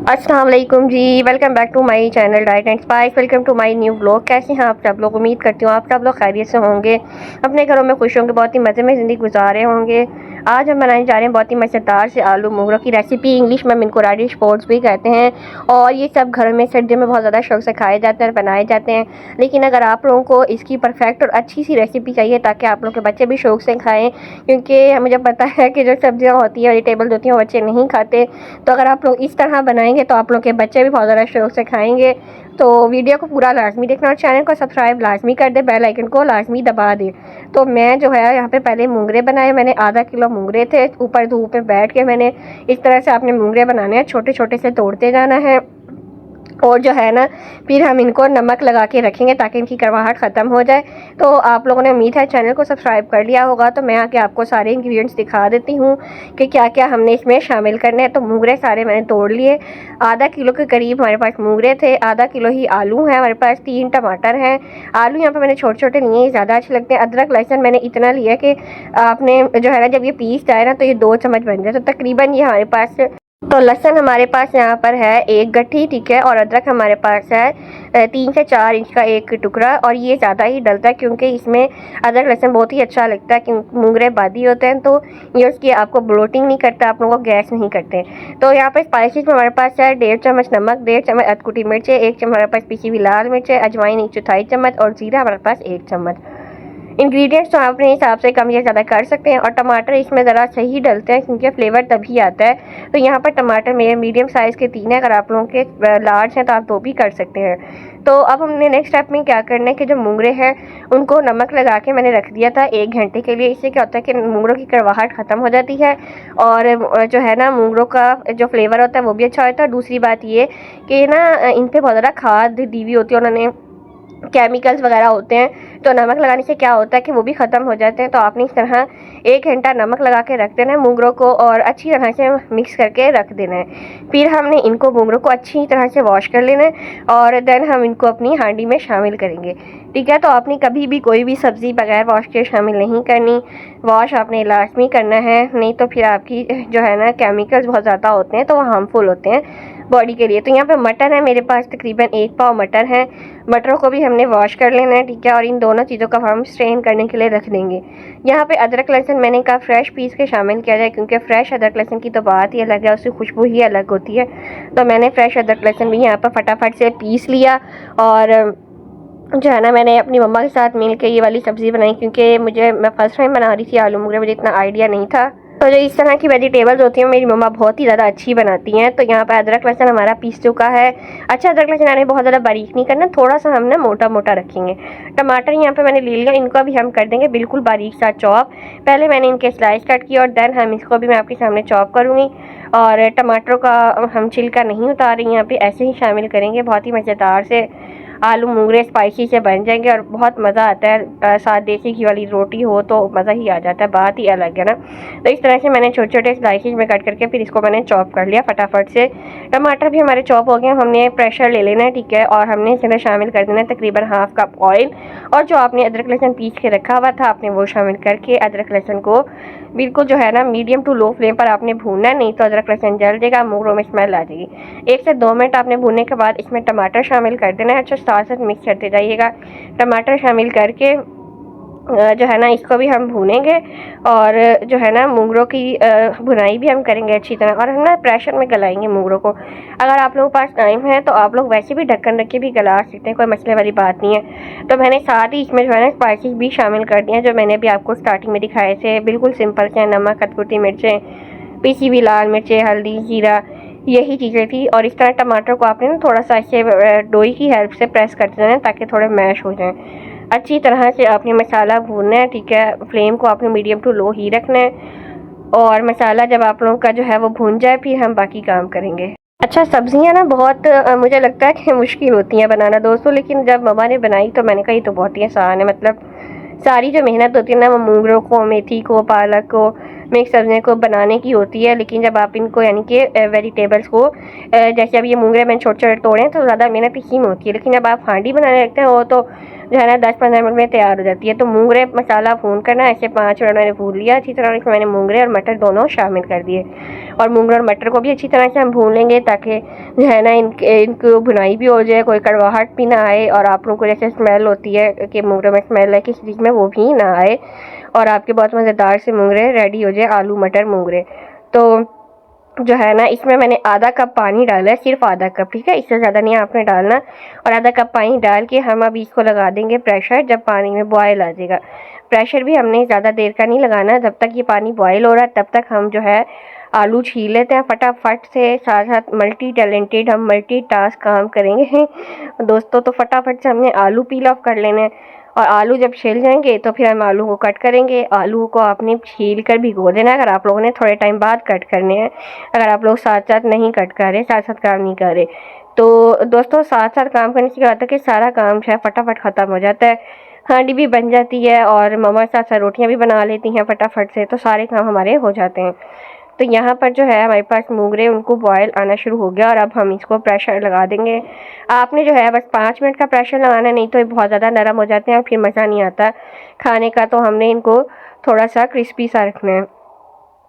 अस्सलाम वालेकुम जी। Welcome back to my channel diet and spice. Welcome to my new vlog. कैसे हैं आप सब लोग? उम्मीद करती हूँ आप सब लोग खैरियत से होंगे, अपने घरों में खुश होंगे, बहुत ही मज़े में ज़िंदगी गुजारे होंगे। आज हम बनाने जा रहे हैं बहुत ही मज़ेदार से आलू मोगरों की रेसिपी। इंग्लिश में हम इनको रेडिश पोट्स भी कहते हैं और ये सब घरों में सर्दियों में बहुत ज़्यादा शौक से खाए जाते हैं और बनाए जाते हैं। लेकिन अगर आप लोगों को इसकी परफेक्ट और अच्छी सी रेसिपी चाहिए ताकि आप लोग के बच्चे भी शौक से खाएँ, क्योंकि मुझे पता है कि जो सब्जियाँ होती हैं, वेजिटेबल्स होती हैं, वो बच्चे नहीं खाते। तो अगर आप लोग इस तरह बनाएंगे तो आप लोग के बच्चे भी बहुत ज़्यादा शौक से खाएंगे। तो वीडियो को पूरा लाजमी देखना और चैनल को सब्सक्राइब लाजमी कर दे, बेल आइकन को लाजमी दबा दे। तो मैं जो है यहाँ पे पहले मूंगरे बनाए। मैंने आधा किलो मूंगरे थे, ऊपर धूप में बैठ के मैंने इस तरह से आपने मूंगरे बनाने हैं, छोटे छोटे से तोड़ते जाना है। और जो है ना, फिर हम इनको नमक लगा के रखेंगे ताकि इनकी कड़वाहट ख़त्म हो जाए। तो आप लोगों ने उम्मीद है चैनल को सब्सक्राइब कर लिया होगा। तो मैं आके आपको सारे इंग्रेडिएंट्स दिखा देती हूँ कि क्या क्या हमने इसमें शामिल करने हैं। तो मूंगरे सारे मैंने तोड़ लिए। आधा किलो के करीब हमारे पास मूंगरे थे, आधा किलो ही आलू हैं हमारे पास, 3 टमाटर हैं। आलू यहाँ पर मैंने छोटे छोटे लिए, ज़्यादा अच्छे लगते हैं। अदरक लहसुन मैंने इतना लिया कि आपने जो है ना, जब ये पीस जाए ना तो ये 2 चम्मच बन जाए। तो तकरीबन ये हमारे पास, तो लहसुन हमारे पास यहाँ पर है 1 गट्ठी, ठीक है। और अदरक हमारे पास है 3 से 4 इंच का एक टुकड़ा। और ये ज़्यादा ही डलता है क्योंकि इसमें अदरक लहसुन बहुत ही अच्छा लगता है, क्योंकि मूंगरे बादी होते हैं तो ये उसकी आपको ब्लोटिंग नहीं करता, आप लोगों को गैस नहीं करते। तो यहाँ पर स्पाइसेस में हमारे पास है 1.5 चम्मच नमक, 1.5 चम्मच अधकुटी मिर्चें, 1 चम्मच हमारे पास पिसी हुई लाल मिर्च है, अजवाइन 1/4 चम्मच और जीरा हमारे पास 1 चम्मच। इंग्रेडिएंट्स तो आप अपने हिसाब से कम या ज़्यादा कर सकते हैं। और टमाटर इसमें ज़रा सही डलते हैं क्योंकि फ्लेवर तभी आता है। तो यहाँ पर टमाटर मेरे मीडियम साइज़ के 3 हैं, अगर आप लोगों के लार्ज हैं तो आप 2 भी कर सकते हैं। तो अब हमने नेक्स्ट स्टेप में क्या करना है कि जो मूंगरे हैं उनको नमक लगा के मैंने रख दिया था 1 घंटे के लिए। इससे क्या होता है कि मूंगरों की कड़वाहट ख़त्म हो जाती है और जो है ना, मूंगरों का जो फ्लेवर होता है वो भी अच्छा होता है। दूसरी बात ये कि ना, इन पर बहुत ज़्यादा खाद दी हुई होती है, उन्होंने केमिकल्स वगैरह होते हैं। तो नमक लगाने से क्या होता है कि वो भी ख़त्म हो जाते हैं। तो आपने इस तरह 1 घंटा नमक लगा के रख देना है मूंगरों को और अच्छी तरह से मिक्स करके रख देना है। फिर हमने इनको मूंगरों को अच्छी तरह से वॉश कर लेना है और देन हम इनको अपनी हांडी में शामिल करेंगे, ठीक है। तो आपने कभी भी कोई भी सब्ज़ी बगैर वॉश के शामिल नहीं करनी, वॉश आपने लाजमी करना है, नहीं तो फिर आपकी जो है ना, केमिकल्स बहुत ज़्यादा होते हैं तो वो हार्मफुल होते हैं बॉडी के लिए। तो यहाँ पे मटर है मेरे पास, तकरीबन 1 पाव मटर है। मटरों को भी हमने वॉश कर लेना है, ठीक है। और इन दोनों चीज़ों का हम स्ट्रेन करने के लिए रख देंगे। यहाँ पे अदरक लहसुन मैंने कहा फ्रेश पीस के शामिल किया जाए, क्योंकि फ्रेश अदरक लहसुन की तो बात ही अलग है, उसकी खुशबू ही अलग होती है। तो मैंने फ्रेश अदरक लहसुन भी यहाँ पर फटाफट से पीस लिया। और जो है ना, मैंने अपनी मम्मा के साथ मिल के ये वाली सब्ज़ी बनाई, क्योंकि मैं फ़र्स्ट टाइम बना रही थी आलू मूंगरे, मुझे इतना आइडिया नहीं था। तो जो इस तरह की वेजिटेबल्स होती हैं मेरी मम्मा बहुत ही ज़्यादा अच्छी बनाती हैं। तो यहाँ पर अदरक लहसुन हमारा पीस चुका है। अच्छा, अदरक लहसुन हमें बहुत ज़्यादा बारीक नहीं करना, थोड़ा सा हम ना मोटा मोटा रखेंगे। टमाटर यहाँ पे मैंने ले लिया, इनको भी हम कर देंगे बिल्कुल बारीक सा चॉप। पहले मैंने इनके स्लाइस कट किए और देन हम इसको भी मैं आपके सामने चॉप करूँगी। और टमाटरों का हम छिलका नहीं उतार रही, यहाँ पे ऐसे ही शामिल करेंगे। बहुत ही मज़ेदार से आलू मूंगरे स्पाइसी से बन जाएंगे और बहुत मज़ा आता है। साथ देसी घी वाली रोटी हो तो मज़ा ही आ जाता है, बात ही अलग है ना। तो इस तरह से मैंने छोटे छोटे स्लाइसेस में कट करके फिर इसको मैंने चॉप कर लिया फटाफट से। टमाटर भी हमारे चॉप हो गए, हमने प्रेशर ले लेना है, ठीक है। और हमने इसमें शामिल कर देना है तकरीबन 1/2 कप ऑयल। और जो आपने अदरक लहसुन पीस के रखा हुआ था आपने वो शामिल करके अदरक लहसुन को बिल्कुल जो है ना, मीडियम टू लो फ्लेम पर आपने भूनना है, नहीं तो अदरक लहसुन जल जाएगा, मूंगरों में स्मेल आ जाएगी। 1 से 2 मिनट आपने भूनने के बाद इसमें टमाटर शामिल कर देना है। अच्छा, साथ साथ मिक्स करते जाइएगा। टमाटर शामिल करके जो है ना, इसको भी हम भूनेंगे और जो है ना, मूंगरों की भुनाई भी हम करेंगे अच्छी तरह। और हम ना प्रेशर में गलाएंगे मूंगरों को। अगर आप लोगों के पास टाइम है तो आप लोग वैसे भी ढक्कन रख के भी गला सकते हैं, कोई मसले वाली बात नहीं है। तो मैंने साथ ही इसमें जो है ना, स्पाइसेस भी शामिल कर दिए हैं जो मैंने भी आपको स्टार्टिंग में दिखाए थे, बिल्कुल सिंपल से। नमक, कटकुटी मिर्चें, पिसी हुई लाल मिर्चें, हल्दी, जीरा, यही चीज़ें थी। और इस तरह टमाटर को आपने ना थोड़ा सा ऐसे डोई की हेल्प से प्रेस कर देना है ताकि थोड़े मैश हो जाएं। अच्छी तरह से आपने मसाला भूनना है, ठीक है। फ्लेम को आपने मीडियम टू लो ही रखना है। और मसाला जब आप लोगों का जो है वो भून जाए फिर हम बाकी काम करेंगे। अच्छा, सब्जियां ना बहुत मुझे लगता है कि मुश्किल होती हैं बनाना दोस्तों, लेकिन जब मम्मा ने बनाई तो मैंने कहा ये तो बहुत ही आसान है। मतलब सारी जो मेहनत होती है ना, वो मूंगरों को, मेथी को, पालक को, मिक्स सब्जियों को बनाने की होती है। लेकिन जब आप इनको यानी कि वेजिटेबल्स को जैसे अब ये मूंगरे मैंने छोटे छोटे तोड़े हैं तो ज़्यादा मेहनत इसी में होती है। लेकिन जब आप हांडी बनाने लगते हैं वो तो जो है ना 10-15 मिनट में तैयार हो जाती है। तो मूंगरे मसाला भून कर ना ऐसे 5 मिनट मैंने भून लिया अच्छी तरह। इसमें मैंने मूंगरे और मटर दोनों शामिल कर दिए और मूंगरे और मटर को भी अच्छी तरह से हम भून लेंगे ताकि जो है ना इनको भुनाई भी हो जाए, कोई कड़वाहट भी ना आए और आप लोगों को जैसे स्मेल होती है कि मूंगरे में स्मेल है किसी चीज़ में, वो भी ना आए और आपके बहुत मज़ेदार से मूंगरे रेडी हो जाए, आलू मटर मूंगरे। तो जो है ना इसमें मैंने आधा कप पानी डाला है, सिर्फ आधा कप, ठीक है, इससे ज़्यादा नहीं आपने डालना। और आधा कप पानी डाल के हम अब इसको लगा देंगे प्रेशर। जब पानी में बॉयल आ जाएगा, प्रेशर भी हमने ज़्यादा देर का नहीं लगाना, जब तक ये पानी बॉयल हो रहा है तब तक हम जो है आलू छील लेते हैं फटाफट से। साथ साथ मल्टी टैलेंटेड हम मल्टी टास्क काम करेंगे दोस्तों। तो फटाफट से हमने आलू पील ऑफ कर लेने हैं और आलू जब छिल जाएंगे तो फिर हम आलू को कट करेंगे। आलू को आपने छील कर भिगो देना है, अगर आप लोगों ने थोड़े टाइम बाद कट करने हैं। अगर आप लोग साथ साथ नहीं कट कर रहे, साथ साथ काम नहीं कर रहे, तो दोस्तों साथ साथ काम करने से क्या होता है कि सारा काम जो है फटाफट ख़त्म हो जाता है। हांडी भी बन जाती है और मम्मा साथ साथ रोटियाँ भी बना लेती हैं फटाफट से, तो सारे काम हमारे हो जाते हैं। तो यहाँ पर जो है हमारे पास मूंगरे उनको बॉयल आना शुरू हो गया और अब हम इसको प्रेशर लगा देंगे। आपने जो है बस 5 मिनट का प्रेशर लगाना, नहीं तो ये बहुत ज़्यादा नरम हो जाते हैं और फिर मज़ा नहीं आता खाने का। तो हमने इनको थोड़ा सा क्रिस्पी सा रखना है।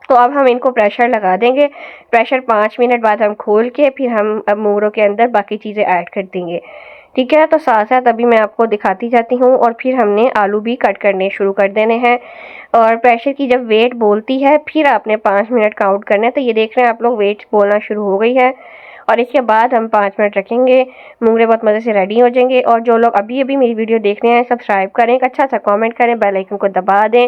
तो अब हम इनको प्रेशर लगा देंगे। प्रेशर 5 मिनट बाद हम खोल के फिर हम अब मूंगरों के अंदर बाकी चीज़ें ऐड कर देंगे, ठीक है। तो साथ साथ अभी मैं आपको दिखाती जाती हूँ और फिर हमने आलू भी कट करने शुरू कर देने हैं। और प्रेशर की जब वेट बोलती है फिर आपने 5 मिनट काउंट करना है। तो ये देख रहे हैं आप लोग वेट बोलना शुरू हो गई है और इसके बाद हम 5 मिनट रखेंगे। मूंगरे बहुत मज़े से रेडी हो जाएंगे। और जो लोग अभी अभी मेरी वीडियो देख रहे हैं सब्सक्राइब करें, एक अच्छा सा कमेंट करें, बेल आइकन को दबा दें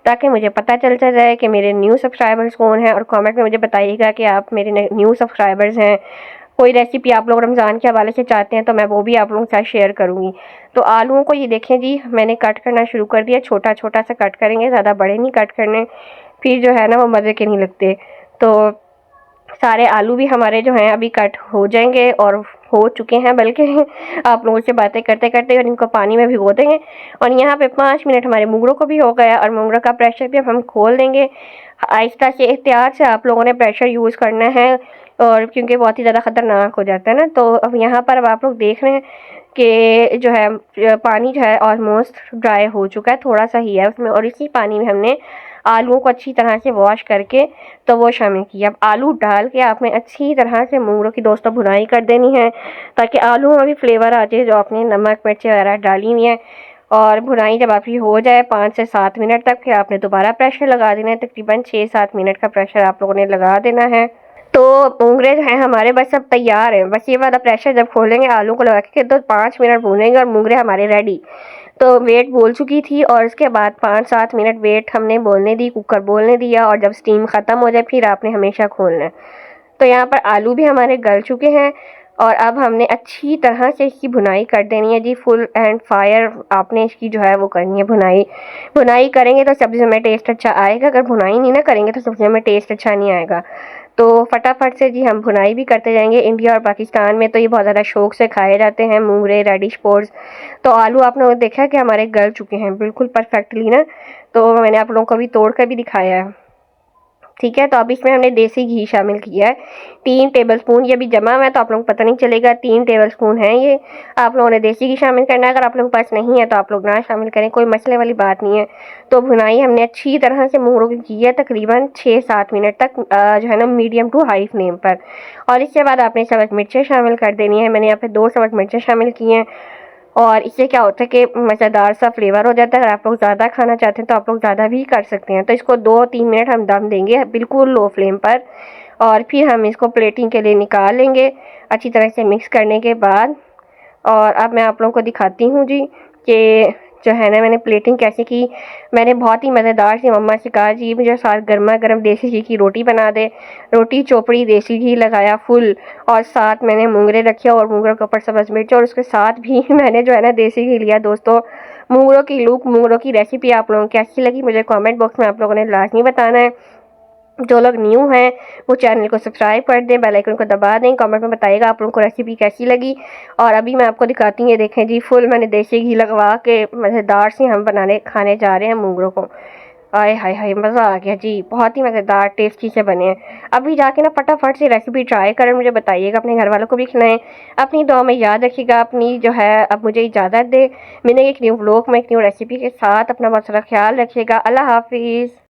ताकि मुझे पता चलता जाए कि मेरे न्यू सब्सक्राइबर्स कौन हैं। और कमेंट में मुझे बताइएगा कि आप मेरे न्यू सब्सक्राइबर्स हैं। कोई रेसिपी आप लोग रमज़ान के हवाले से चाहते हैं तो मैं वो भी आप लोगों के साथ शेयर करूँगी। तो आलूओं को ये देखें जी मैंने कट करना शुरू कर दिया, छोटा छोटा सा कट करेंगे, ज़्यादा बड़े नहीं कट करने, फिर जो है ना वो मज़े के नहीं लगते। तो सारे आलू भी हमारे जो हैं अभी कट हो जाएंगे और हो चुके हैं बल्कि आप लोगों से बातें करते करते, और इनको पानी में भिगो देंगे। और यहाँ पे 5 मिनट हमारे मूंगरों को भी हो गया और मूंगरों का प्रेशर भी अब हम खोल देंगे। आहिस्ता से एहतियात से आप लोगों ने प्रेशर यूज़ करना है और क्योंकि बहुत ही ज़्यादा ख़तरनाक हो जाता है ना। तो अब यहाँ पर अब आप लोग देख रहे हैं कि जो है पानी जो है ऑलमोस्ट ड्राई हो चुका है, थोड़ा सा ही है उसमें। और इसी पानी में हमने आलूओं को अच्छी तरह से वॉश करके तो वो शामिल किया। अब आलू डाल के आपने अच्छी तरह से मूंगरों की दोस्तों भुनाई कर देनी है ताकि आलू में भी फ्लेवर आ जाए जो आपने नमक मिर्च वगैरह डाली हुई है। और भुनाई जब आपकी हो जाए 5 से 7 मिनट तक, फिर आपने दोबारा प्रेशर लगा देना है। तकरीबन 6-7 मिनट का प्रेशर आप लोगों ने लगा देना है। तो मूंगरे जो हैं हमारे बस अब तैयार हैं। बस ये वाला प्रेशर जब खोलेंगे आलू को लगा के तो 5 मिनट भूनेंगे और मूंगरे हमारे रेडी। तो वेट बोल चुकी थी और उसके बाद 5-7 मिनट वेट हमने बोलने दी, कुकर बोलने दिया और जब स्टीम ख़त्म हो जाए फिर आपने हमेशा खोलना है। तो यहाँ पर आलू भी हमारे गल चुके हैं और अब हमने अच्छी तरह से इसकी भुनाई कर देनी है जी। फुल एंड फायर आपने इसकी जो है वो करनी है भुनाई। भुनाई करेंगे तो सब्ज़ी में टेस्ट अच्छा आएगा, अगर भुनाई नहीं ना करेंगे तो सब्ज़ी में टेस्ट अच्छा नहीं आएगा। तो फटाफट से जी हम भुनाई भी करते जाएंगे। इंडिया और पाकिस्तान में तो ये बहुत ज़्यादा शौक से खाए जाते हैं मूंगरे रेडिश पोर्स। तो आलू आपने देखा कि हमारे गल चुके हैं बिल्कुल परफेक्टली ना। तो मैंने आप लोगों को भी तोड़ कर भी दिखाया है, ठीक है। तो अब इसमें हमने देसी घी शामिल किया है 3 टेबलस्पून। ये अभी जमा हुआ है तो आप लोगों को पता नहीं चलेगा, 3 टेबलस्पून है ये। आप लोगों ने देसी घी शामिल करना है, अगर आप लोगों के पास नहीं है तो आप लोग ना शामिल करें, कोई मसले वाली बात नहीं है। तो भुनाई हमने अच्छी तरह से मूंगरों की है तकरीबन 6-7 मिनट तक जो है ना मीडियम टू हाई फ्लेम पर। और इसके बाद आपने सबक मिर्चें शामिल कर देनी है। मैंने यहाँ पे 2 सबक मिर्चें शामिल की हैं और इससे क्या होता है कि मज़ेदार सा फ्लेवर हो जाता है। अगर आप लोग ज़्यादा खाना चाहते हैं तो आप लोग ज़्यादा भी कर सकते हैं। तो इसको 2-3 मिनट हम दम देंगे बिल्कुल लो फ्लेम पर और फिर हम इसको प्लेटिंग के लिए निकाल लेंगे अच्छी तरह से मिक्स करने के बाद। और अब मैं आप लोगों को दिखाती हूँ जी कि जो है ना मैंने प्लेटिंग कैसे की। मैंने बहुत ही मज़ेदार सी मम्मा से कहा जी मुझे साथ गर्मा गर्म देसी घी की रोटी बना दे। रोटी चोपड़ी देसी घी लगाया फुल और साथ मैंने मूंगरे रखे और मूंगरों के ऊपर सब्ज़ मिर्च और उसके साथ भी मैंने जो है ना देसी घी लिया। दोस्तों मूंगरों की लुक, मूंगरों की रेसिपी आप लोगों को कैसी लगी मुझे कमेंट बॉक्स में आप लोगों ने लाजमी बताना है। जो लोग न्यू हैं वो चैनल को सब्सक्राइब कर दें, बेल आइकन को दबा दें, कमेंट में बताइएगा आप लोगों को रेसिपी कैसी लगी। और अभी मैं आपको दिखाती हूँ, ये देखें जी फुल मैंने देसी घी लगवा के मज़ेदार से हम खाने जा रहे हैं मूंगरों को। आय हाय हाय, मज़ा आ गया जी। बहुत ही मज़ेदार टेस्टी से बने हैं। अभी जाके ना फटाफट से रेसिपी ट्राई करें, मुझे बताइएगा, अपने घर वालों को भी खिलाएं। अपनी दुआ में याद रखिएगा। अपनी जो है अब मुझे इजाज़त दे, मिलेंगे एक न्यू व्लॉग में एक न्यू रेसिपी के साथ। अपना बहुत सारा ख्याल रखिएगा। अल्लाह हाफिज़।